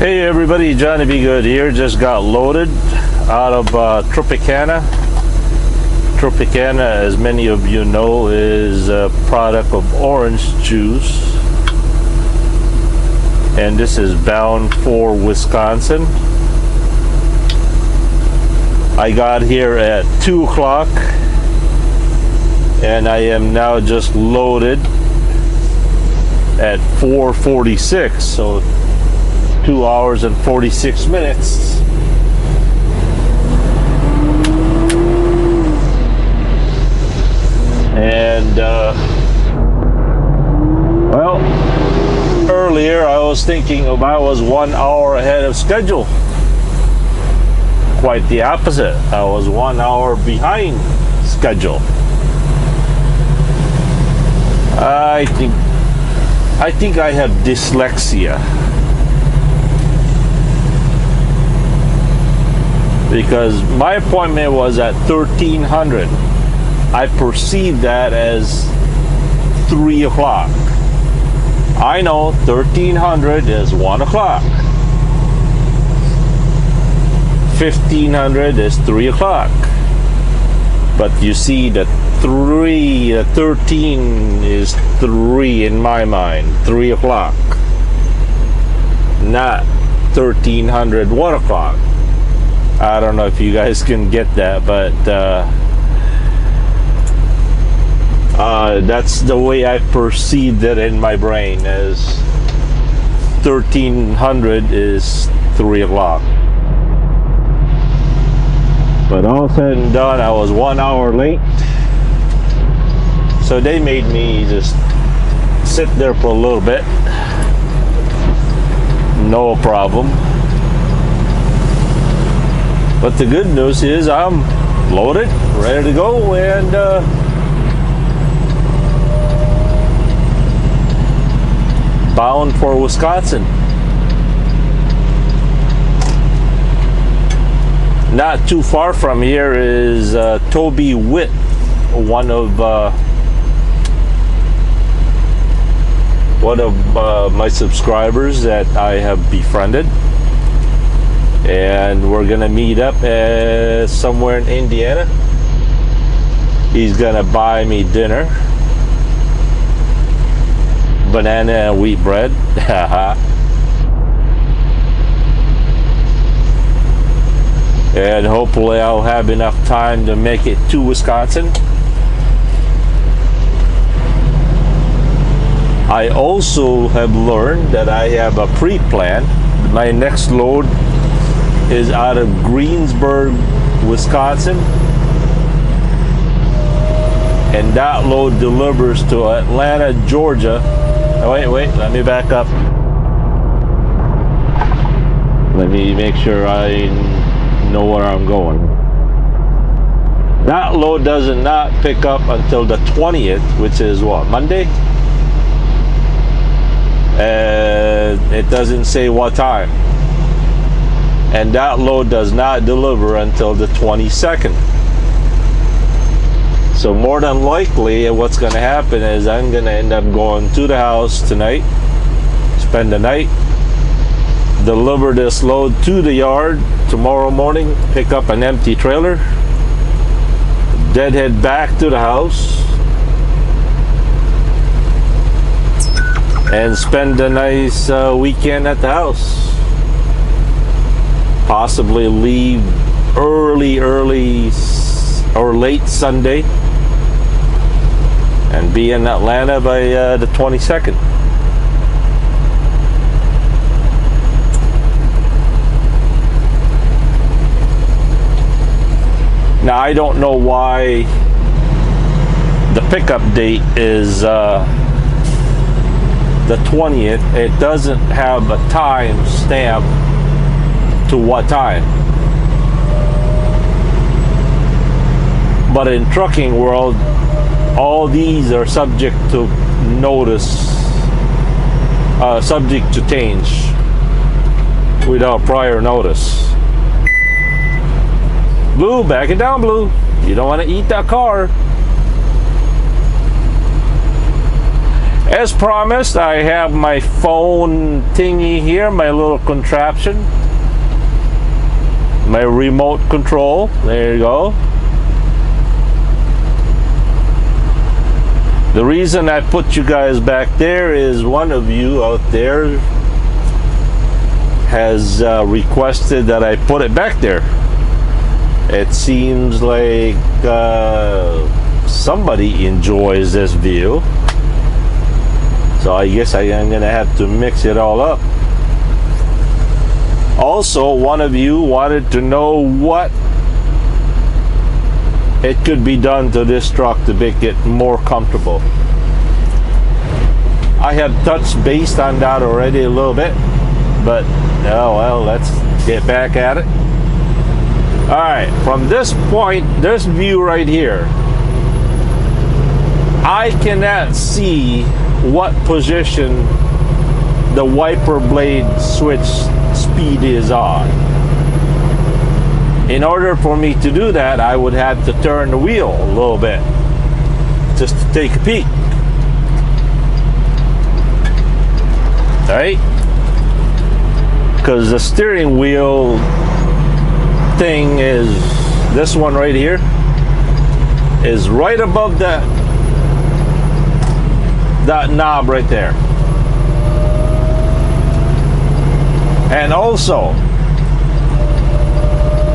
Hey everybody, Johnny B. Good here. Just got loaded out of Tropicana. Tropicana, as many of you know, is a product of orange juice. And this is bound for Wisconsin. I got here at 2 o'clock and I am now just loaded at 4:46, so 2 hours and 46 minutes. And well, earlier I was thinking I was 1 hour ahead of schedule. Quite the opposite. I was 1 hour behind schedule. I think I have dyslexia, because my appointment was at 1300. I perceived that as 3 o'clock. I know 1300 is 1 o'clock. 1500 is 3 o'clock. But you see, the 13 is 3 in my mind. 3 o'clock. Not 1300, 1 o'clock. I don't know if you guys can get that, but that's the way I perceived it in my brain, as 1300 is 3 o'clock. But all said and done, I was 1 hour late. So they made me just sit there for a little bit. No problem. But the good news is I'm loaded, ready to go, and bound for Wisconsin. Not too far from here is Toby Witt, one of my subscribers that I have befriended. And we're gonna meet up somewhere in Indiana. He's gonna buy me dinner, banana and wheat bread. And hopefully I'll have enough time to make it to Wisconsin. I also have learned that I have a pre-plan. My next load is out of Greensburg, Wisconsin, and that load delivers to Atlanta, Georgia. Oh, wait, let me back up. Let me make sure I know where I'm going. That load does not pick up until the 20th, which is what, Monday? And it doesn't say what time. And that load does not deliver until the 22nd. So more than likely what's going to happen is I'm going to end up going to the house tonight, spend the night, deliver this load to the yard tomorrow morning, pick up an empty trailer, deadhead back to the house, and spend a nice weekend at the house. Possibly leave early or late Sunday and be in Atlanta by the 22nd. Now I don't know why the pickup date is the 20th. It doesn't have a time stamp to what time. But in trucking world, all these are subject to notice, subject to change without prior notice. Blue, back it down, Blue. You don't want to eat that car. As promised, I have my phone thingy here, my little contraption, my remote control. There you go. The reason I put you guys back there is one of you out there has requested that I put it back there. It seems like somebody enjoys this view. So I guess I am going to have to mix it all up. Also, one of you wanted to know what it could be done to this truck to make it more comfortable. I have touched base on that already a little bit, but oh well, let's get back at it. Alright, from this point, this view right here, I cannot see what position the wiper blade switch speed is on. In order for me to do that, I would have to turn the wheel a little bit just to take a peek. Right? Because the steering wheel thing is, this one right here is right above that knob right there. And also,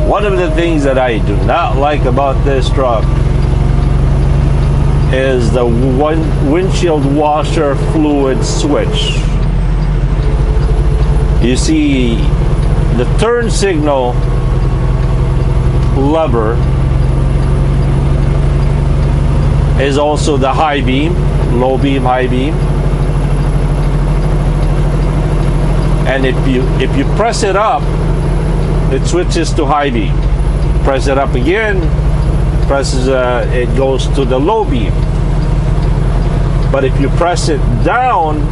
one of the things that I do not like about this truck is the windshield washer fluid switch. You see, the turn signal lever is also the high beam, low beam, high beam. And if you press it up, it switches to high beam. Press it up again, it goes to the low beam. But if you press it down,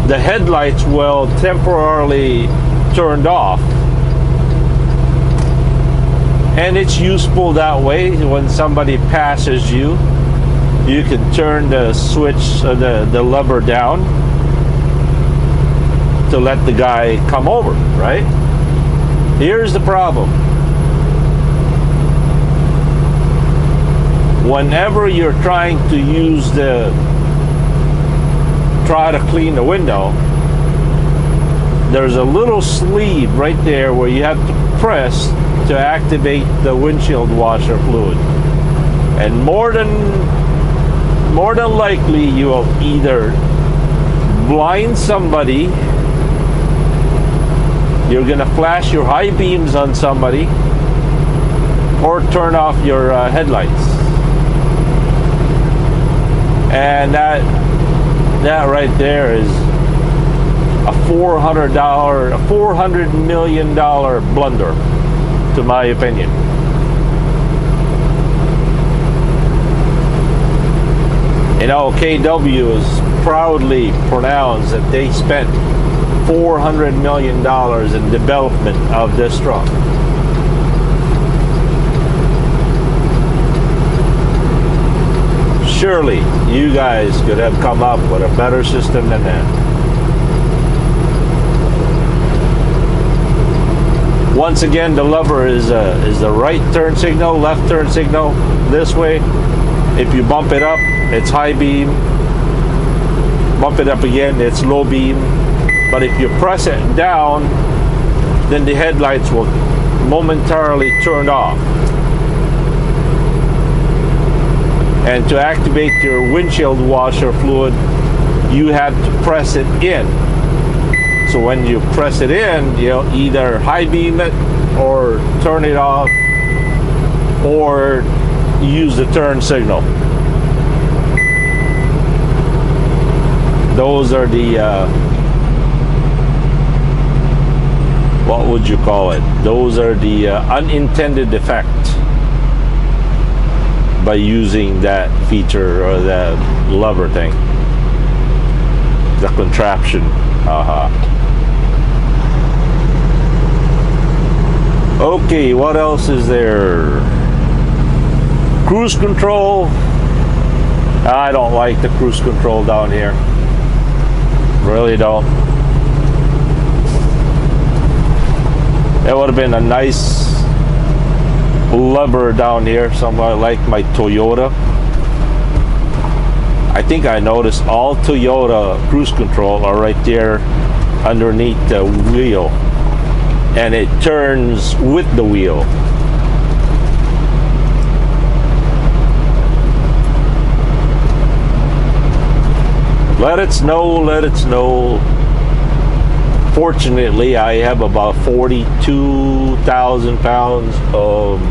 the headlights will temporarily turn off. And it's useful that way. When somebody passes you, you can turn the switch, the lever down to let the guy come over, right? Here's the problem. Whenever you're trying to try to clean the window, there's a little sleeve right there where you have to press to activate the windshield washer fluid. And more than likely, you will either blind somebody, you're gonna flash your high beams on somebody, or turn off your headlights. And that right there is a $400 million blunder, to my opinion. You know, KW is proudly pronounced that they spent $400 million in development of this truck. Surely you guys could have come up with a better system than that. Once again, the lever is the right turn signal, left turn signal this way. If you bump it up, it's high beam. Bump it up again, it's low beam. But if you press it down, then the headlights will momentarily turn off. And to activate your windshield washer fluid, you have to press it in. So when you press it in, you'll either high beam it or turn it off, or use the turn signal. Those are the what would you call it? Those are the unintended effects by using that feature or that lever thing, the contraption. Okay, what else is there? Cruise control. I don't like the cruise control down here. Really don't. It would have been a nice lever down here, somewhere like my Toyota. I think I noticed all Toyota cruise control are right there underneath the wheel, and it turns with the wheel. Let it snow, let it snow. Fortunately, I have about 42,000 pounds of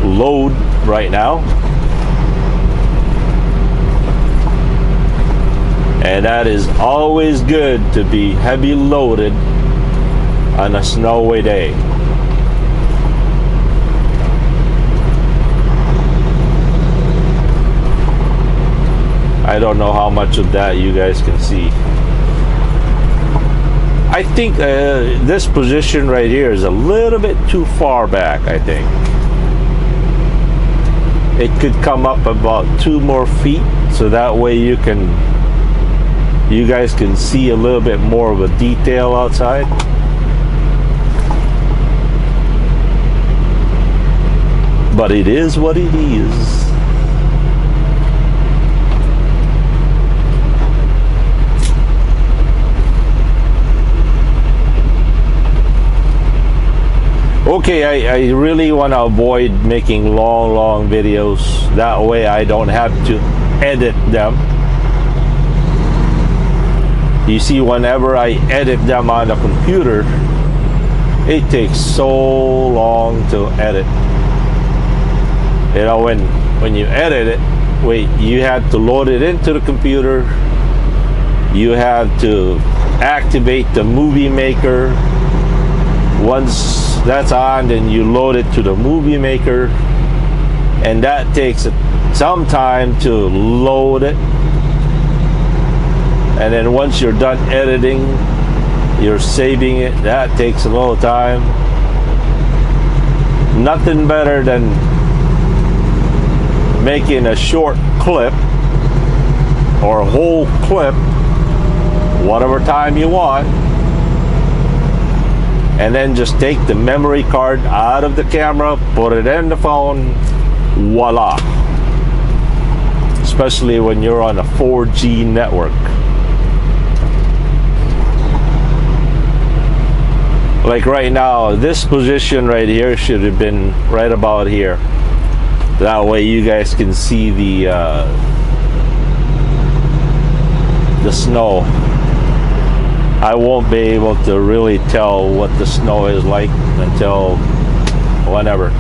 load right now. And that is always good to be heavy loaded on a snowy day. I don't know how much of that you guys can see. I think this position right here is a little bit too far back, I think. It could come up about 2 more feet, so that way you guys can see a little bit more of a detail outside. But it is what it is. Okay, I really want to avoid making long videos. That way I don't have to edit them. You see, whenever I edit them on the computer, it takes so long to edit. You know, when you edit it, you have to load it into the computer. You have to activate the movie maker. Once that's on, then you load it to the movie maker, and that takes some time to load it. And then once you're done editing, you're saving it. That takes a little time. Nothing better than making a short clip or a whole clip, whatever time you want, and then just take the memory card out of the camera, put it in the phone, voila. Especially when you're on a 4G network. Like right now, this position right here should have been right about here. That way you guys can see the snow. I won't be able to really tell what the snow is like until whenever.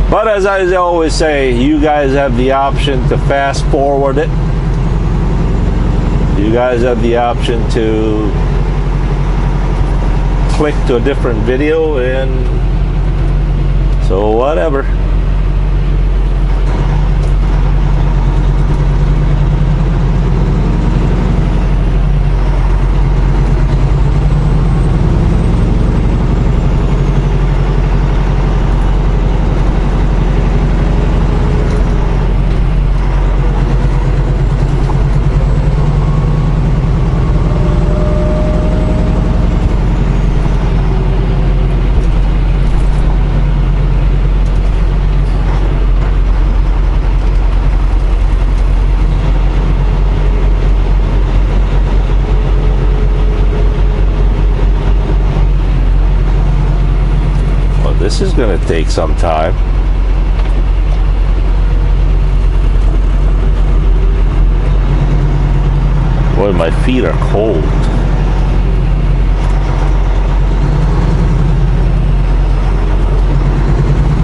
But as I always say, you guys have the option to fast forward it. You guys have the option to click to a different video, and so whatever. This is going to take some time. Boy, my feet are cold.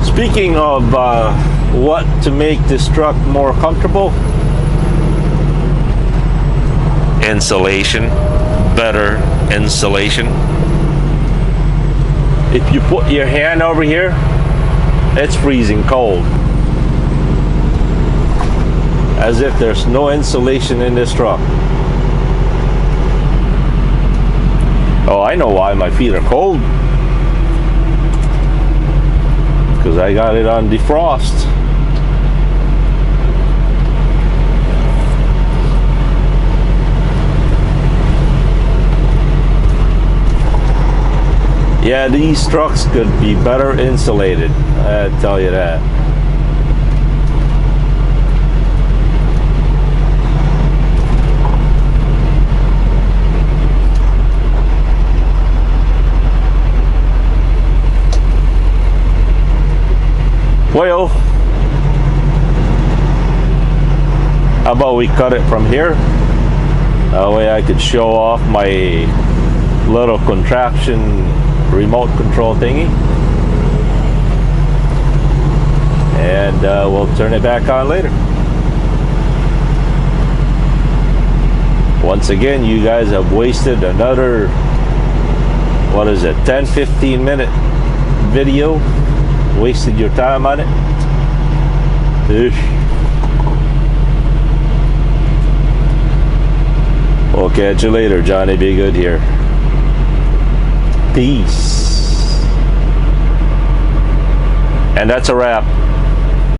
Speaking of what to make this truck more comfortable, insulation, better insulation. If you put your hand over here, it's freezing cold. As if there's no insulation in this truck. Oh, I know why my feet are cold. because I got it on defrost. Yeah, these trucks could be better insulated, I tell you that. Well, how about we cut it from here? That way I could show off my little contraption remote control thingy, and we'll turn it back on later. Once again, you guys have wasted another, what is it, 10-15 minute video. Wasted your time on it. Ish. We'll catch you later. Johnny Be Good here. Peace. And that's a wrap.